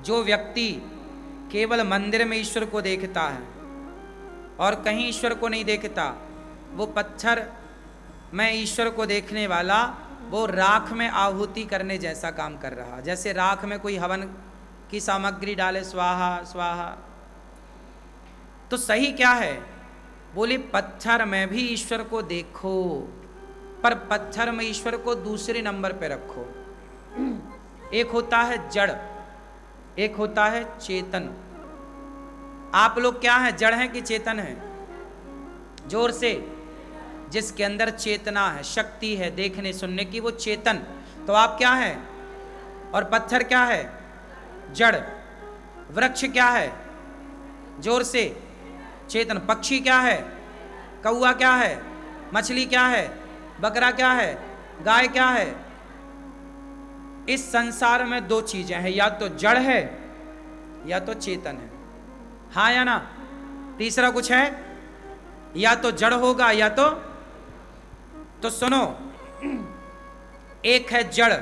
जो व्यक्ति केवल मंदिर में ईश्वर को देखता है और कहीं ईश्वर को नहीं देखता, वो पत्थर में ईश्वर को देखने वाला वो राख में आहुति करने जैसा काम कर रहा। जैसे राख में कोई हवन की सामग्री डाले, स्वाहा स्वाहा। तो सही क्या है? बोले पत्थर में भी ईश्वर को देखो, पर पत्थर में ईश्वर को दूसरे नंबर पे रखो। एक होता है जड़, एक होता है चेतन। आप लोग क्या हैं, जड़ हैं कि चेतन हैं? जोर से। जिसके अंदर चेतना है, शक्ति है देखने सुनने की, वो चेतन। तो आप क्या हैं? और पत्थर क्या है? जड़। वृक्ष क्या है? जोर से। चेतन। पक्षी क्या है? कौआ क्या है? मछली क्या है? बकरा क्या है? गाय क्या है? इस संसार में दो चीजें हैं, या तो जड़ है या तो चेतन है। हाँ या ना? तीसरा कुछ है? या तो जड़ होगा या तो सुनो, एक है जड़,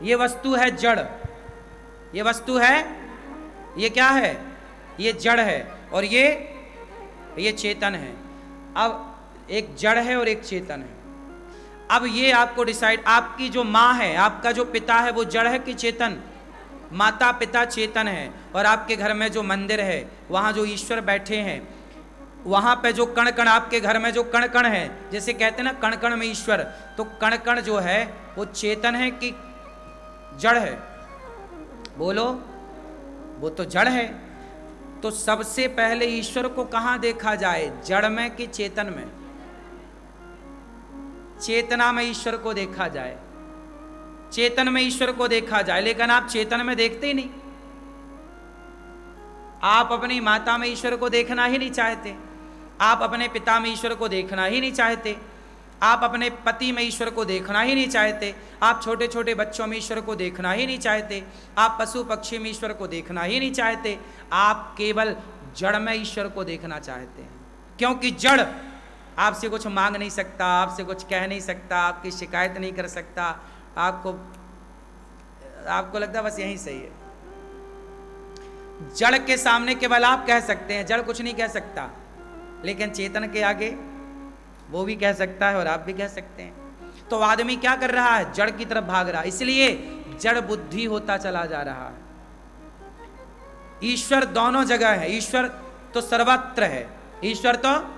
ये वस्तु है जड़, ये वस्तु है, ये क्या है? ये जड़ है। और ये चेतन है। अब एक जड़ है और एक चेतन है। अब ये आपको डिसाइड, आपकी जो माँ है, आपका जो पिता है, वो जड़ है कि चेतन? माता पिता चेतन है। और आपके घर में जो मंदिर है, वहाँ जो ईश्वर बैठे हैं, वहाँ पे जो कण कण, आपके घर में जो कण कण है, जैसे कहते हैं ना कण कण में ईश्वर, तो कण कण जो है वो चेतन है कि जड़ है? बोलो। वो तो जड़ है। तो सबसे पहले ईश्वर को कहाँ देखा जाए, जड़ में कि चेतन में? चेतना में ईश्वर को देखा जाए, चेतन में ईश्वर को देखा जाए। लेकिन आप चेतन में देखते ही नहीं। आप अपनी माता में ईश्वर को देखना ही नहीं चाहते, आप अपने पिता में ईश्वर को देखना ही नहीं चाहते, आप अपने पति में ईश्वर को देखना ही नहीं चाहते, आप छोटे छोटे बच्चों में ईश्वर को देखना ही नहीं चाहते, आप पशु पक्षी में ईश्वर को देखना ही नहीं चाहते। आप केवल जड़ में ईश्वर को देखना चाहते हैं, क्योंकि जड़ आपसे कुछ मांग नहीं सकता, आपसे कुछ कह नहीं सकता, आपकी शिकायत नहीं कर सकता। आपको लगता बस यही सही है। जड़ के सामने केवल आप कह सकते हैं, जड़ कुछ नहीं कह सकता। लेकिन चेतन के आगे वो भी कह सकता है और आप भी कह सकते हैं। तो आदमी क्या कर रहा है? जड़ की तरफ भाग रहा है, इसलिए जड़ बुद्धि होता चला जा रहा है। ईश्वर दोनों जगह है, ईश्वर तो सर्वत्र है, ईश्वर तो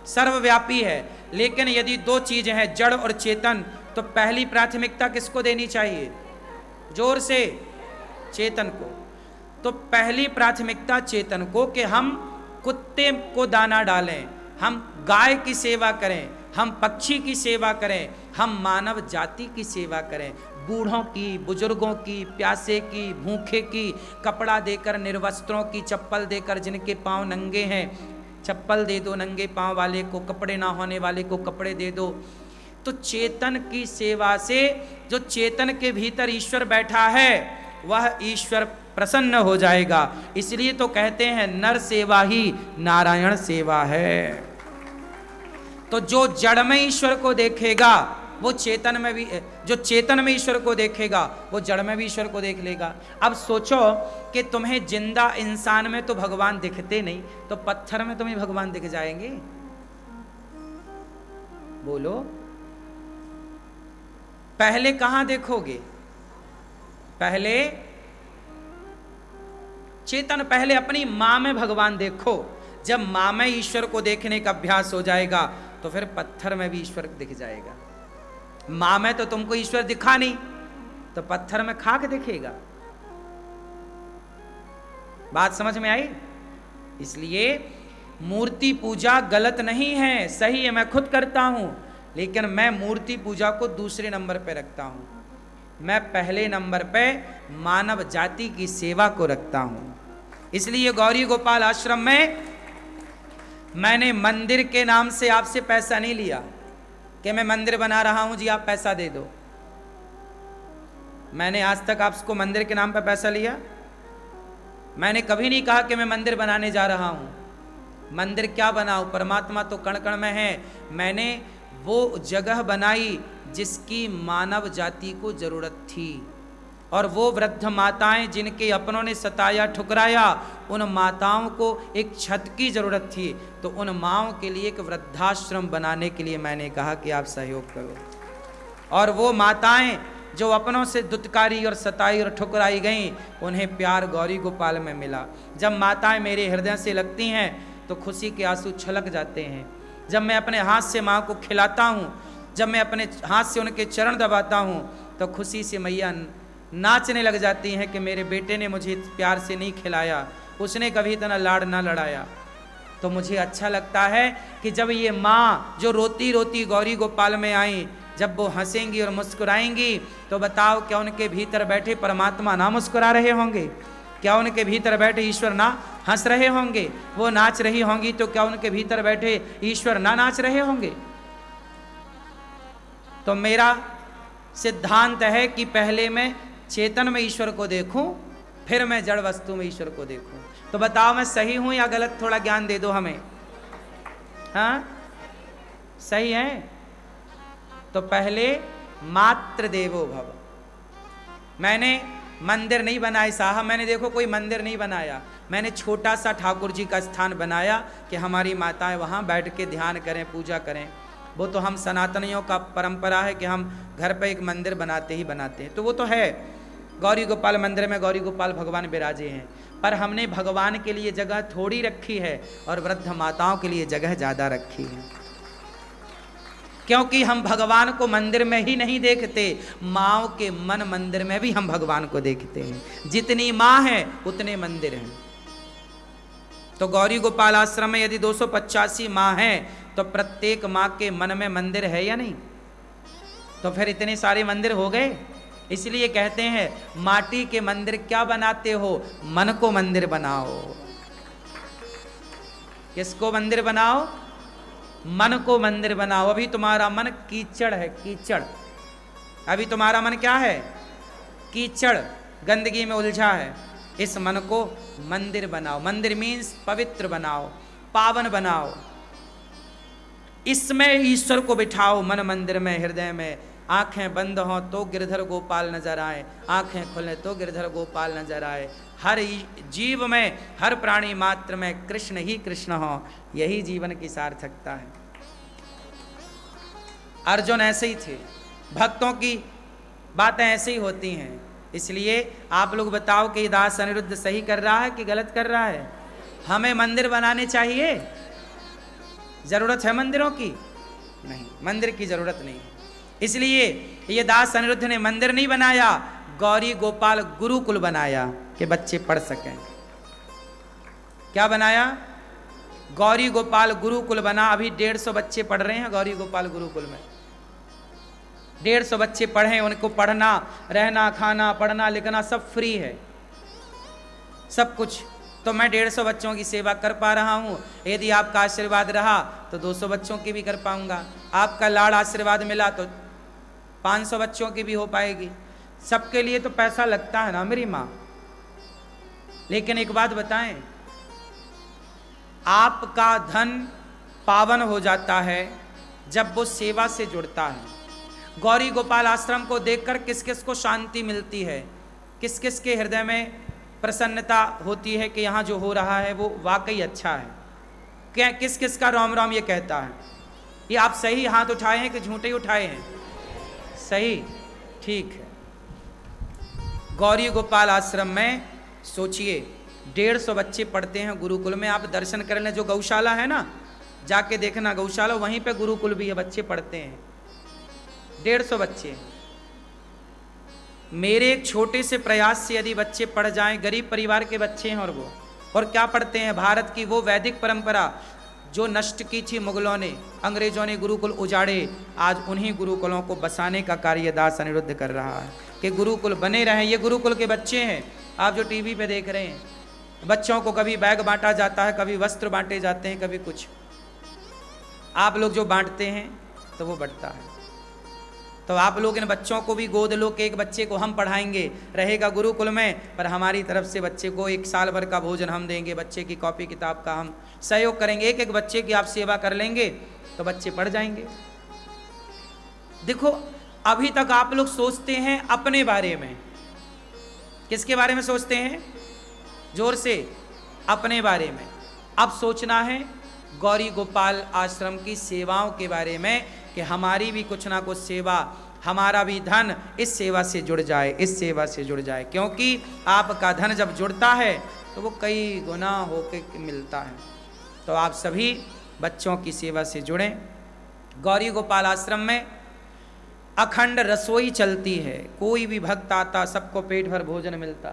सर्वव्यापी है। लेकिन यदि दो चीजें हैं, जड़ और चेतन, तो पहली प्राथमिकता किसको देनी चाहिए? जोर से। चेतन को। तो पहली प्राथमिकता चेतन को, कि हम कुत्ते को दाना डालें, हम गाय की सेवा करें, हम पक्षी की सेवा करें, हम मानव जाति की सेवा करें, बूढ़ों की, बुजुर्गों की, प्यासे की, भूखे की, कपड़ा देकर, निर्वस्त्रों की, चप्पल देकर, जिनके पांव नंगे हैं चप्पल दे दो, नंगे पांव वाले को, कपड़े ना होने वाले को कपड़े दे दो। तो चेतन की सेवा से जो चेतन के भीतर ईश्वर बैठा है, वह ईश्वर प्रसन्न हो जाएगा। इसलिए तो कहते हैं नर सेवा ही नारायण सेवा है। तो जो जड़ में ईश्वर को देखेगा वो चेतन में भी, जो चेतन में ईश्वर को देखेगा वो जड़ में भी ईश्वर को देख लेगा। अब सोचो कि तुम्हें जिंदा इंसान में तो भगवान दिखते नहीं, तो पत्थर में तुम्हें भगवान दिख जाएंगे? बोलो। पहले कहां देखोगे? पहले चेतन, पहले अपनी मां में भगवान देखो। जब मां में ईश्वर को देखने का अभ्यास हो जाएगा तो फिर पत्थर में भी ईश्वर दिख जाएगा। मां में तो तुमको ईश्वर दिखा नहीं, तो पत्थर में खाक दिखेगा। बात समझ में आई? इसलिए मूर्ति पूजा गलत नहीं है, सही है, मैं खुद करता हूं, लेकिन मैं मूर्ति पूजा को दूसरे नंबर पे रखता हूं। मैं पहले नंबर पे मानव जाति की सेवा को रखता हूं। इसलिए गौरी गोपाल आश्रम में मैंने मंदिर के नाम से आपसे पैसा नहीं लिया कि मैं मंदिर बना रहा हूं जी आप पैसा दे दो। मैंने आज तक आपको मंदिर के नाम पर पैसा लिया? मैंने कभी नहीं कहा कि मैं मंदिर बनाने जा रहा हूं। मंदिर क्या बनाऊं? परमात्मा तो कण कण में है। मैंने वो जगह बनाई जिसकी मानव जाति को जरूरत थी, और वो वृद्ध माताएं जिनके अपनों ने सताया ठुकराया, उन माताओं को एक छत की ज़रूरत थी। तो उन माओं के लिए एक वृद्धाश्रम बनाने के लिए मैंने कहा कि आप सहयोग करो। और वो माताएं जो अपनों से दुत्कारी और सताई और ठुकराई गईं, उन्हें प्यार गौरी गोपाल में मिला। जब माताएं मेरे हृदय से लगती हैं तो खुशी के आंसू छलक जाते हैं। जब मैं अपने हाथ से माँ को खिलाता हूँ, जब मैं अपने हाथ से उनके चरण दबाता हूँ, तो खुशी से मैया नाचने लग जाती हैं कि मेरे बेटे ने मुझे प्यार से नहीं खिलाया, उसने कभी इतना लाड़ ना लड़ाया। तो मुझे अच्छा लगता है कि जब ये माँ जो रोती रोती गौरी गोपाल में आई, जब वो हंसेंगी और मुस्कुराएंगी, तो बताओ क्या उनके भीतर बैठे परमात्मा ना मुस्कुरा रहे होंगे? क्या उनके भीतर बैठे ईश्वर ना हंस रहे होंगे? वो नाच रही होंगी तो क्या उनके भीतर बैठे ईश्वर ना नाच रहे होंगे? तो मेरा सिद्धांत है कि पहले मैं चेतन में ईश्वर को देखूं, फिर मैं जड़ वस्तु में ईश्वर को देखूं। तो बताओ मैं सही हूं या गलत? थोड़ा ज्ञान दे दो हमें। हाँ, सही है। तो पहले मात्र देवो भव। मैंने मंदिर नहीं बनाए साहब, मैंने देखो कोई मंदिर नहीं बनाया, मैंने छोटा सा ठाकुर जी का स्थान बनाया कि हमारी माताएं वहाँ बैठ के ध्यान करें, पूजा करें। वो तो हम सनातनियों का परंपरा है कि हम घर पे एक मंदिर बनाते ही बनाते हैं, तो वो तो है। गौरी गोपाल मंदिर में गौरी गोपाल भगवान विराजे हैं, पर हमने भगवान के लिए जगह थोड़ी रखी है और वृद्ध माताओं के लिए जगह ज़्यादा रखी है। क्योंकि हम भगवान को मंदिर में ही नहीं देखते, माँओं के मन मंदिर में भी हम भगवान को देखते हैं। जितनी माँ है उतने मंदिर हैं। तो गौरी गोपाल आश्रम में यदि 285 माँ हैं, तो प्रत्येक माँ के मन में मंदिर है या नहीं? तो फिर इतने सारे मंदिर हो गए। इसलिए कहते हैं माटी के मंदिर क्या बनाते हो, मन को मंदिर बनाओ। किसको मंदिर बनाओ? मन को मंदिर बनाओ। अभी तुम्हारा मन कीचड़ है, कीचड़। अभी तुम्हारा मन क्या है? कीचड़, गंदगी में उलझा है। इस मन को मंदिर बनाओ। मंदिर मीन्स पवित्र बनाओ, पावन बनाओ। इसमें ईश्वर को बिठाओ मन मंदिर में, हृदय में। आंखें बंद हों तो गिरधर गोपाल नजर आए, आंखें खुले तो गिरधर गोपाल नजर आए। हर जीव में, हर प्राणी मात्र में कृष्ण ही कृष्ण हो, यही जीवन की सार्थकता है। अर्जुन ऐसे ही थे, भक्तों की बातें ऐसे ही होती हैं। इसलिए आप लोग बताओ कि दास अनिरुद्ध सही कर रहा है कि गलत कर रहा है? हमें मंदिर बनाने चाहिए? जरूरत है मंदिरों की? नहीं, मंदिर की जरूरत नहीं। इसलिए ये दास अनिरुद्ध ने मंदिर नहीं बनाया, गौरी गोपाल गुरुकुल बनाया कि बच्चे पढ़ सकें। क्या बनाया? गौरी गोपाल गुरुकुल बना। अभी 150 बच्चे पढ़ रहे हैं गौरी गोपाल गुरुकुल में। 150 बच्चे पढ़े, उनको पढ़ना, रहना, खाना, पढ़ना, लिखना सब फ्री है, सब कुछ। तो मैं 150 बच्चों की सेवा कर पा रहा हूँ। यदि आपका आशीर्वाद रहा तो 200 बच्चों की भी कर पाऊंगा। आपका लाड़ आशीर्वाद मिला तो 500 बच्चों की भी हो पाएगी। सबके लिए तो पैसा लगता है ना मेरी माँ। लेकिन एक बात बताएं, आपका धन पावन हो जाता है जब वो सेवा से जुड़ता है। गौरी गोपाल आश्रम को देखकर किस किस को शांति मिलती है, किस किस के हृदय में प्रसन्नता होती है कि यहाँ जो हो रहा है वो वाकई अच्छा है। क्या किस किस का राम राम ये कहता है? ये आप सही हाथ उठाए हैं कि झूठे ही उठाए हैं? सही, ठीक है। गौरी गोपाल आश्रम में सोचिए 150 बच्चे पढ़ते हैं गुरुकुल में। आप दर्शन कर लें, जो गौशाला है ना, जाके देखना गौशाला, वहीं पे गुरुकुल भी है, बच्चे पढ़ते हैं। 150 बच्चे। मेरे एक छोटे से प्रयास से यदि बच्चे पढ़ जाएं, गरीब परिवार के बच्चे हैं, और क्या पढ़ते हैं? भारत की वो वैदिक परंपरा जो नष्ट की थी मुगलों ने, अंग्रेजों ने गुरुकुल उजाड़े, आज उन्हीं गुरुकुलों को बसाने का कार्य दास अनिरुद्ध कर रहा है कि गुरुकुल बने रहें। ये गुरुकुल के बच्चे हैं, आप जो टीवी पे देख रहे हैं। बच्चों को कभी बैग बांटा जाता है, कभी वस्त्र बांटे जाते हैं, कभी कुछ। आप लोग जो बांटते हैं तो वो बढ़ता है। तो आप लोग इन बच्चों को भी गोद लो कि एक बच्चे को हम पढ़ाएंगे, रहेगा गुरुकुल में, पर हमारी तरफ से बच्चे को 1 साल भर का भोजन हम देंगे, बच्चे की कॉपी किताब का हम सहयोग करेंगे। एक एक बच्चे की आप सेवा कर लेंगे तो बच्चे पढ़ जाएंगे। देखो, अभी तक आप लोग सोचते हैं अपने बारे में, किसके बारे में सोचते हैं? जोर से, अपने बारे में। अब सोचना है गौरी गोपाल आश्रम की सेवाओं के बारे में कि हमारी भी कुछ ना कुछ सेवा, हमारा भी धन इस सेवा से जुड़ जाए, इस सेवा से जुड़ जाए। क्योंकि आपका धन जब जुड़ता है तो वो कई गुना होकर मिलता है। तो आप सभी बच्चों की सेवा से जुड़ें। गौरी गोपाल आश्रम में अखंड रसोई चलती है, कोई भी भक्त आता सबको पेट भर भोजन मिलता।